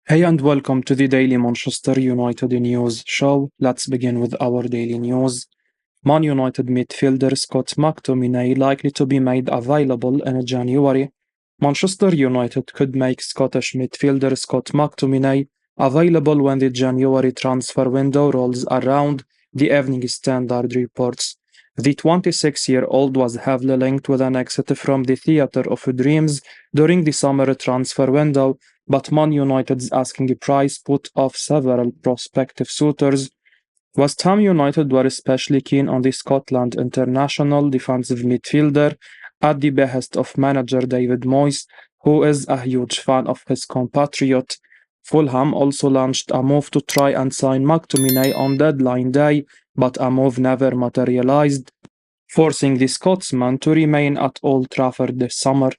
Hey and welcome to the Daily Manchester United News Show. Let's begin with our daily news. Man United midfielder Scott McTominay likely to be made available in January. Manchester United could make Scottish midfielder Scott McTominay available when the January transfer window rolls around, the Evening Standard reports. The 26-year-old was heavily linked with an exit from the Theatre of Dreams during the summer transfer window, but Man United's asking price put off several prospective suitors. West Ham United were especially keen on the Scotland international defensive midfielder at the behest of manager David Moyes, who is a huge fan of his compatriot. Fulham also launched a move to try and sign McTominay on deadline day, but a move never materialized, forcing the Scotsman to remain at Old Trafford this summer.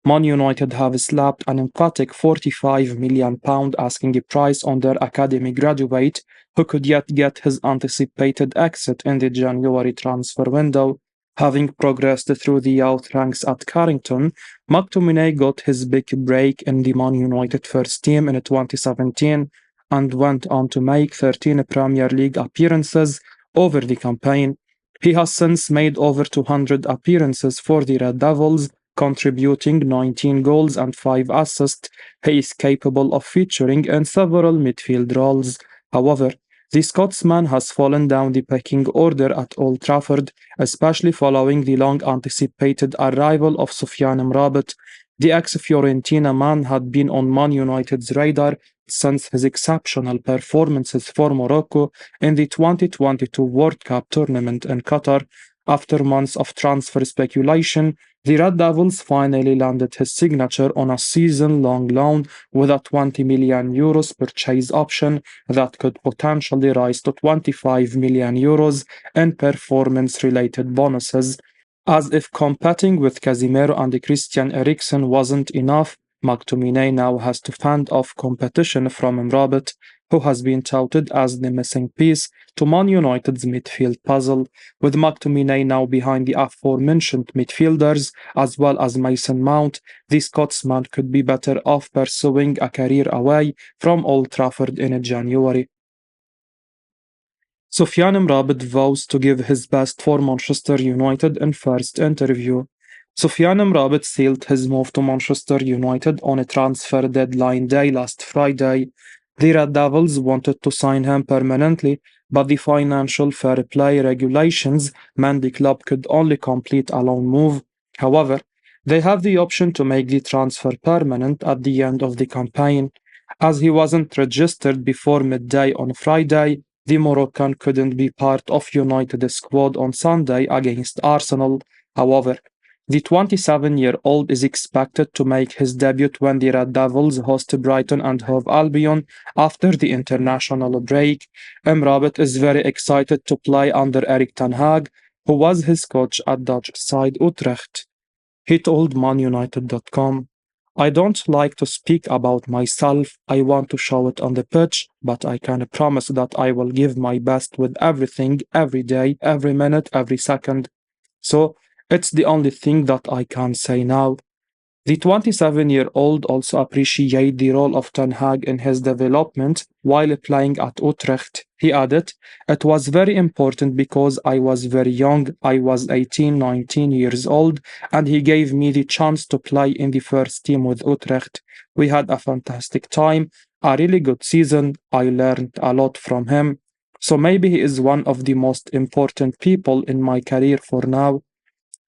Man United have slapped an emphatic £45 million asking price on their academy graduate, who could yet get his anticipated exit in the January transfer window. Having progressed through the youth ranks at Carrington, McTominay got his big break in the Man United first team in 2017 and went on to make 13 Premier League appearances over the campaign. He has since made over 200 appearances for the Red Devils, contributing 19 goals and 5 assists. He is capable of featuring in several midfield roles. However, the Scotsman has fallen down the pecking order at Old Trafford, especially following the long-anticipated arrival of Sofyan Amrabat. The ex-Fiorentina man had been on Man United's radar since his exceptional performances for Morocco in the 2022 World Cup tournament in Qatar. After months of transfer speculation, the Red Devils finally landed his signature on a season-long loan with a €20 million purchase option that could potentially rise to €25 million in performance-related bonuses. As if competing with Casemiro and Christian Eriksen wasn't enough, McTominay now has to fend off competition from Amrabat, who has been touted as the missing piece to Man United's midfield puzzle. With McTominay now behind the aforementioned midfielders, as well as Mason Mount, the Scotsman could be better off pursuing a career away from Old Trafford in January. Sofyan Amrabat vows to give his best for Manchester United in first interview. Sofyan Amrabat sealed his move to Manchester United on a transfer deadline day last Friday. The Red Devils wanted to sign him permanently, but the financial fair play regulations meant the club could only complete a loan move. However, they have the option to make the transfer permanent at the end of the campaign. As he wasn't registered before midday on Friday, the Moroccan couldn't be part of United's squad on Sunday against Arsenal. However, the 27-year-old is expected to make his debut when the Red Devils host Brighton and Hove Albion after the international break. Amrabat is very excited to play under Erik ten Hag, who was his coach at Dutch side Utrecht. He told ManUnited.com, "I don't like to speak about myself. I want to show it on the pitch, but I can promise that I will give my best with everything, every day, every minute, every second. So, it's the only thing that I can say now." The 27-year-old also appreciated the role of Ten Hag in his development while playing at Utrecht. He added, "It was very important because I was very young. I was 18, 19 years old, and he gave me the chance to play in the first team with Utrecht. We had a fantastic time, a really good season. I learned a lot from him. So maybe he is one of the most important people in my career for now."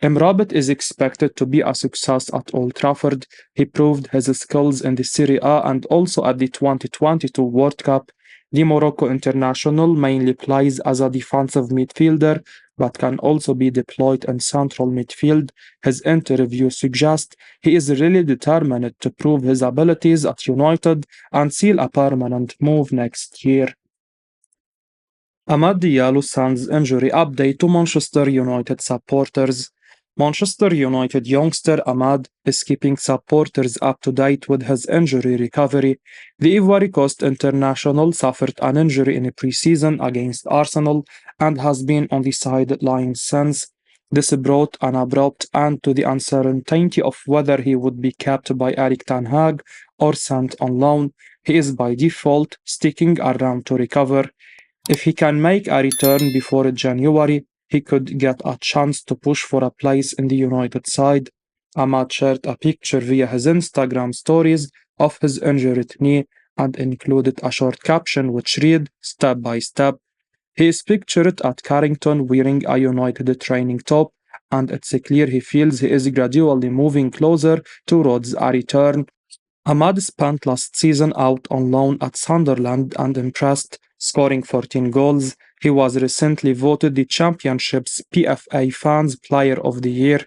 Amrabat is expected to be a success at Old Trafford. He proved his skills in the Serie A and also at the 2022 World Cup. The Morocco international mainly plays as a defensive midfielder, but can also be deployed in central midfield. His interview suggests he is really determined to prove his abilities at United and seal a permanent move next year. Amad Diallo sends injury update to Manchester United supporters. Manchester United youngster Amad is keeping supporters up to date with his injury recovery. The Ivory Coast international suffered an injury in a pre-season against Arsenal and has been on the sidelines since. This brought an abrupt end to the uncertainty of whether he would be kept by Erik ten Hag or sent on loan. he is by default sticking around to recover. If he can make a return before January, he could get a chance to push for a place in the United side. Ahmad shared a picture via his Instagram stories of his injured knee and included a short caption which read, "Step by step." He is pictured at Carrington wearing a United training top, and it's clear he feels he is gradually moving closer towards a return. Ahmad spent last season out on loan at Sunderland and impressed, scoring 14 goals. He was recently voted the Championship's PFA Fans Player of the Year.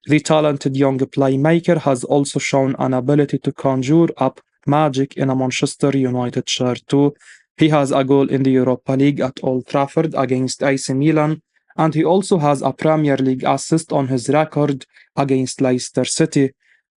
The talented young playmaker has also shown an ability to conjure up magic in a Manchester United shirt too. He has a goal in the Europa League at Old Trafford against AC Milan, and he also has a Premier League assist on his record against Leicester City.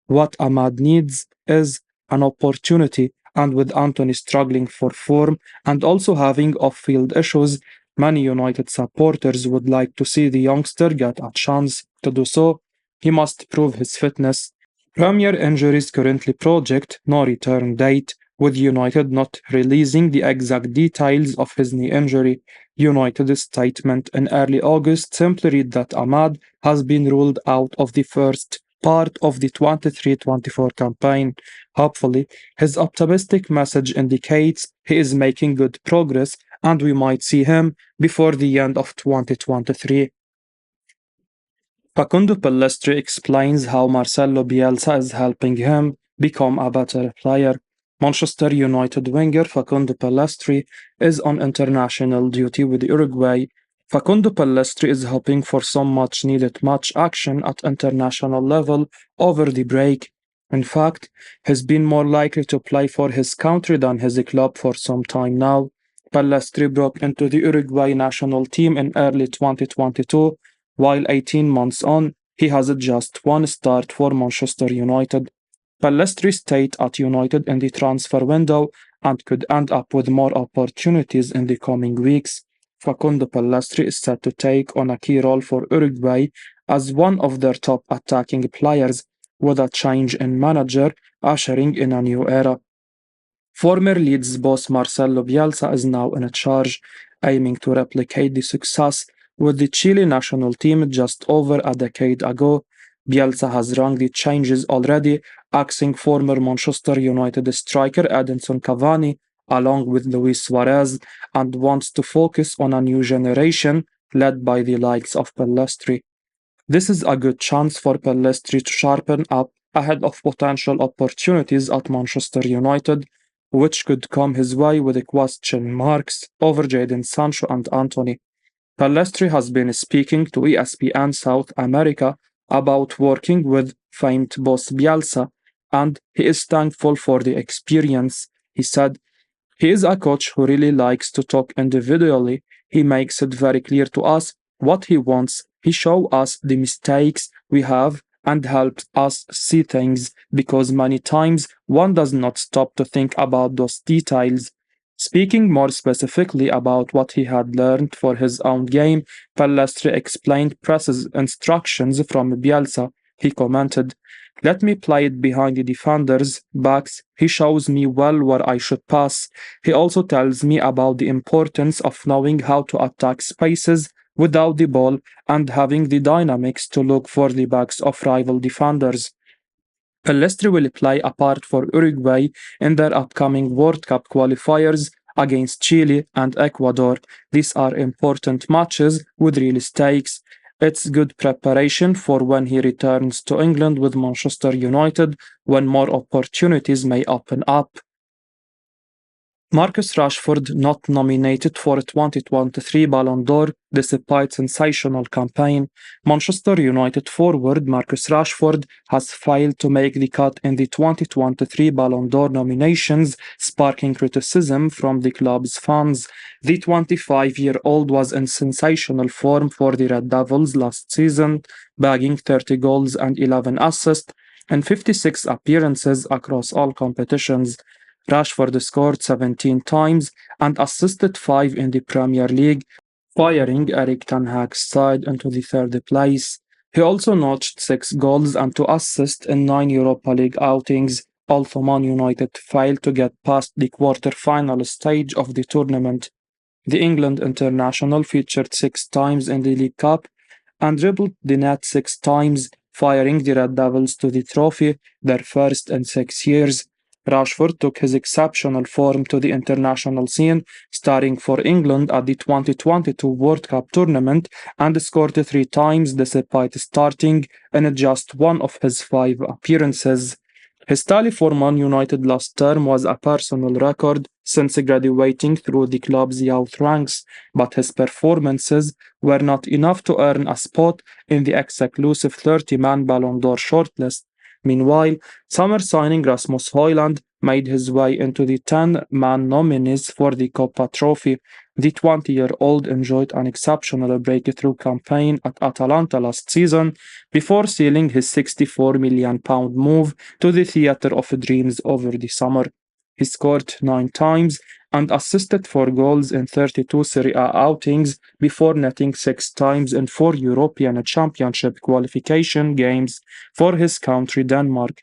What Ahmad needs is an opportunity, and with Anthony struggling for form and also having off field issues, many United supporters would like to see the youngster get a chance to do so. He must prove his fitness. Premier Injuries currently project no return date, with United not releasing the exact details of his knee injury. United's statement in early August simply read that Ahmad has been ruled out of the first part of the 23-24 campaign. Hopefully, his optimistic message indicates he is making good progress and we might see him before the end of 2023. Facundo Palestri explains how Marcelo Bielsa is helping him become a better player. Manchester United winger Facundo Palestri is on international duty with Uruguay. Facundo Palestri is hoping for some much needed match action at international level over the break. In fact, he's been more likely to play for his country than his club for some time now. Palestri broke into the Uruguay national team in early 2022, while 18 months on, he has just one start for Manchester United. Palestri stayed at United in the transfer window and could end up with more opportunities in the coming weeks. Facundo Palestri is set to take on a key role for Uruguay as one of their top attacking players, with a change in manager ushering in a new era. Former Leeds boss Marcelo Bielsa is now in charge, aiming to replicate the success with the Chile national team just over a decade ago. Bielsa has rung the changes already, axing former Manchester United striker Edinson Cavani along with Luis Suarez, and wants to focus on a new generation led by the likes of Palestri. This is a good chance for Palestri to sharpen up ahead of potential opportunities at Manchester United, which could come his way with question marks over Jadon Sancho and Anthony. Palestri has been speaking to ESPN South America about working with famed boss Bielsa, and he is thankful for the experience. He said, "He is a coach who really likes to talk individually. He makes it very clear to us what he wants. He shows us the mistakes we have and helps us see things because many times one does not stop to think about those details." Speaking more specifically about what he had learned for his own game, Palestri explained press's instructions from Bielsa. He commented, "Let me play it behind the defenders' backs. He shows me well where I should pass. He also tells me about the importance of knowing how to attack spaces without the ball and having the dynamics to look for the backs of rival defenders." Palestri will play a part for Uruguay in their upcoming World Cup qualifiers against Chile and Ecuador. These are important matches with real stakes. It's good preparation for when he returns to England with Manchester United, when more opportunities may open up. Marcus Rashford not nominated for 2023 Ballon d'Or despite sensational campaign. Manchester United forward Marcus Rashford has failed to make the cut in the 2023 Ballon d'Or nominations, sparking criticism from the club's fans. The 25-year-old was in sensational form for the Red Devils last season, bagging 30 goals and 11 assists in 56 appearances across all competitions. Rashford scored 17 times and assisted 5 in the Premier League, firing Erik ten Hag's side into the third place. He also notched 6 goals and 2 assists in 9 Europa League outings, although Man United failed to get past the quarter-final stage of the tournament. The England international featured 6 times in the League Cup and dribbled the net 6 times, firing the Red Devils to the trophy, their first in 6 years. Rashford took his exceptional form to the international scene, starring for England at the 2022 World Cup tournament and scored 3 times despite starting in just one of his 5 appearances. His tally for Man United last term was a personal record since graduating through the club's youth ranks, but his performances were not enough to earn a spot in the exclusive 30-man Ballon d'Or shortlist. Meanwhile, summer signing Rasmus Højlund made his way into the 10-man nominees for the Coppa Trophy. The 20-year-old enjoyed an exceptional breakthrough campaign at Atalanta last season before sealing his £64 million move to the Theatre of Dreams over the summer. He scored 9 times and assisted 4 goals in 32 Serie A outings before netting 6 times in 4 European Championship qualification games for his country Denmark.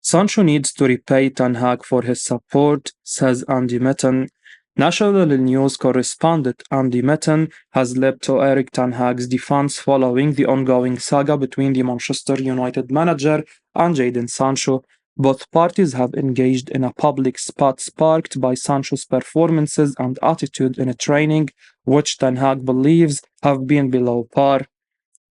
Sancho needs to repay Ten Hag for his support, says Andy Mitten. National News correspondent Andy Mitten has leapt to Erik Ten Hag's defense following the ongoing saga between the Manchester United manager and Jadon Sancho. Both parties have engaged in a public spat sparked by Sancho's performances and attitude in training, which Ten Hag believes have been below par.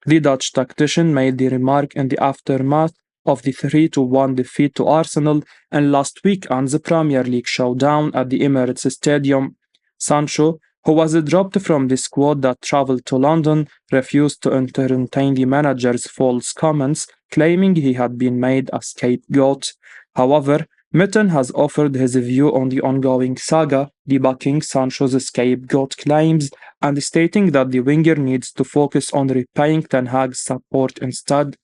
The Dutch tactician made the remark in the aftermath of the 3-1 defeat to Arsenal in last weekend's Premier League showdown at the Emirates Stadium. Sancho, who was dropped from the squad that travelled to London, refused to entertain the manager's false comments, claiming he had been made a scapegoat. However, Mitten has offered his view on the ongoing saga, debunking Sancho's scapegoat claims and stating that the winger needs to focus on repaying Ten Hag's support instead.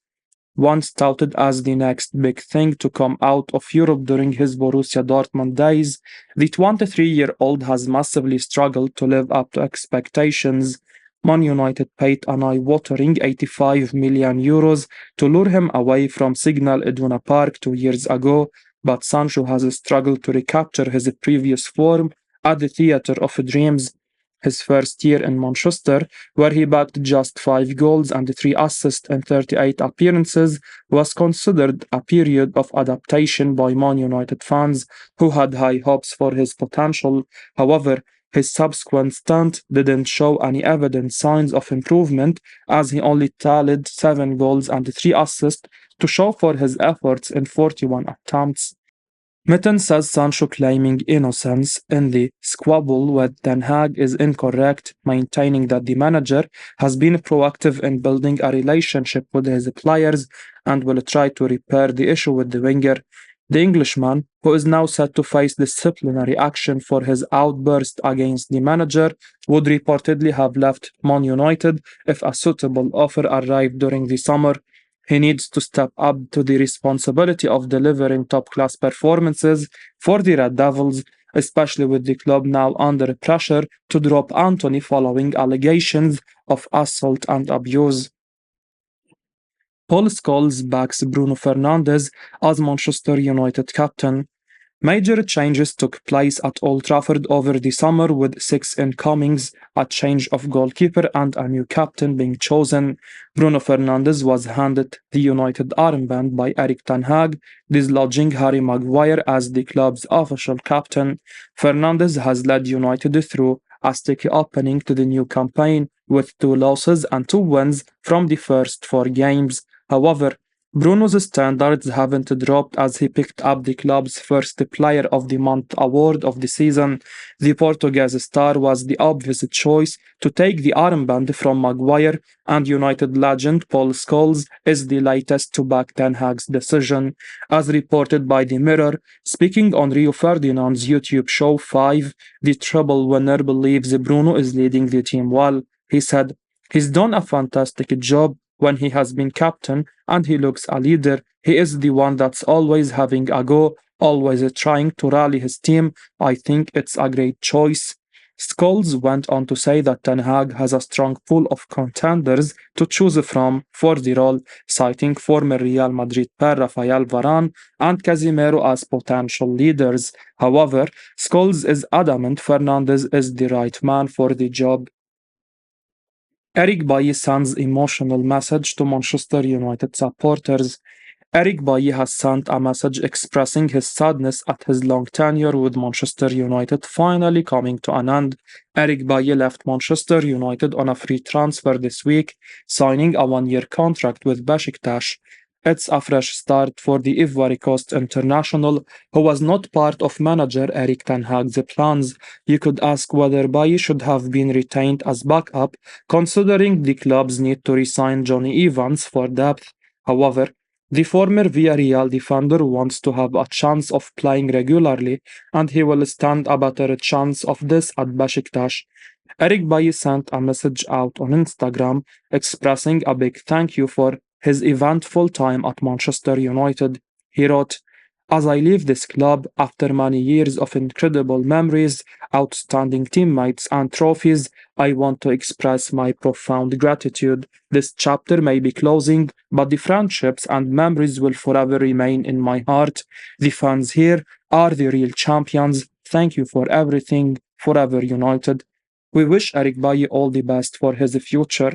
Once touted as the next big thing to come out of Europe during his Borussia Dortmund days, the 23-year-old has massively struggled to live up to expectations. Man United paid an eye-watering €85 million to lure him away from Signal Iduna Park 2 years ago, but Sancho has struggled to recapture his previous form at the Theatre of Dreams. His first year in Manchester, where he bagged just 5 goals and 3 assists in 38 appearances, was considered a period of adaptation by Man United fans who had high hopes for his potential. However, his subsequent stint didn't show any evident signs of improvement, as he only tallied 7 goals and 3 assists to show for his efforts in 41 attempts. Mitten says Sancho claiming innocence in the squabble with Ten Hag is incorrect, maintaining that the manager has been proactive in building a relationship with his players and will try to repair the issue with the winger. The Englishman, who is now set to face disciplinary action for his outburst against the manager, would reportedly have left Man United if a suitable offer arrived during the summer. He needs to step up to the responsibility of delivering top-class performances for the Red Devils, especially with the club now under pressure to drop Antony following allegations of assault and abuse. Paul Scholes backs Bruno Fernandez as Manchester United captain. Major changes took place at Old Trafford over the summer, with 6 incomings, a change of goalkeeper and a new captain being chosen. Bruno Fernandes was handed the United armband by Erik Ten Hag, dislodging Harry Maguire as the club's official captain. Fernandes has led United through a sticky opening to the new campaign, with 2 losses and 2 wins from the first 4 games. However, Bruno's standards haven't dropped as he picked up the club's first Player of the Month award of the season. The Portuguese star was the obvious choice to take the armband from Maguire, and United legend Paul Scholes is the latest to back Ten Hag's decision. As reported by The Mirror, speaking on Rio Ferdinand's YouTube show 5, the treble winner believes Bruno is leading the team well. He said, "He's done a fantastic job when he has been captain, and he looks a leader. He is the one that's always having a go, always trying to rally his team. I think it's a great choice." Scholes went on to say that Ten Hag has a strong pool of contenders to choose from for the role, citing former Real Madrid pair Rafael Varane and Casemiro as potential leaders. However, Scholes is adamant Fernandez is the right man for the job. Eric Bailly sends emotional message to Manchester United supporters. Eric Bailly has sent a message expressing his sadness at his long tenure with Manchester United finally coming to an end. Eric Bailly left Manchester United on a free transfer this week, signing a one-year contract with Besiktas. It's a fresh start for the Ivory Coast international, who was not part of manager Eric Ten Hag's plans. You could ask whether Bailly should have been retained as backup, considering the club's need to re-sign Johnny Evans for depth. However, the former Villarreal defender wants to have a chance of playing regularly, and he will stand a better chance of this at Besiktas. Eric Bailly sent a message out on Instagram expressing a big thank you for his eventful time at Manchester United. He wrote, "As I leave this club after many years of incredible memories, outstanding teammates, and trophies, I want to express my profound gratitude. This chapter may be closing, but the friendships and memories will forever remain in my heart. The fans here are the real champions. Thank you for everything. Forever United." We wish Eric Bailly all the best for his future.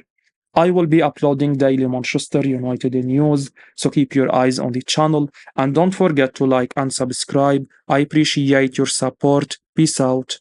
I will be uploading daily Manchester United news, so keep your eyes on the channel and don't forget to like and subscribe. I appreciate your support. Peace out.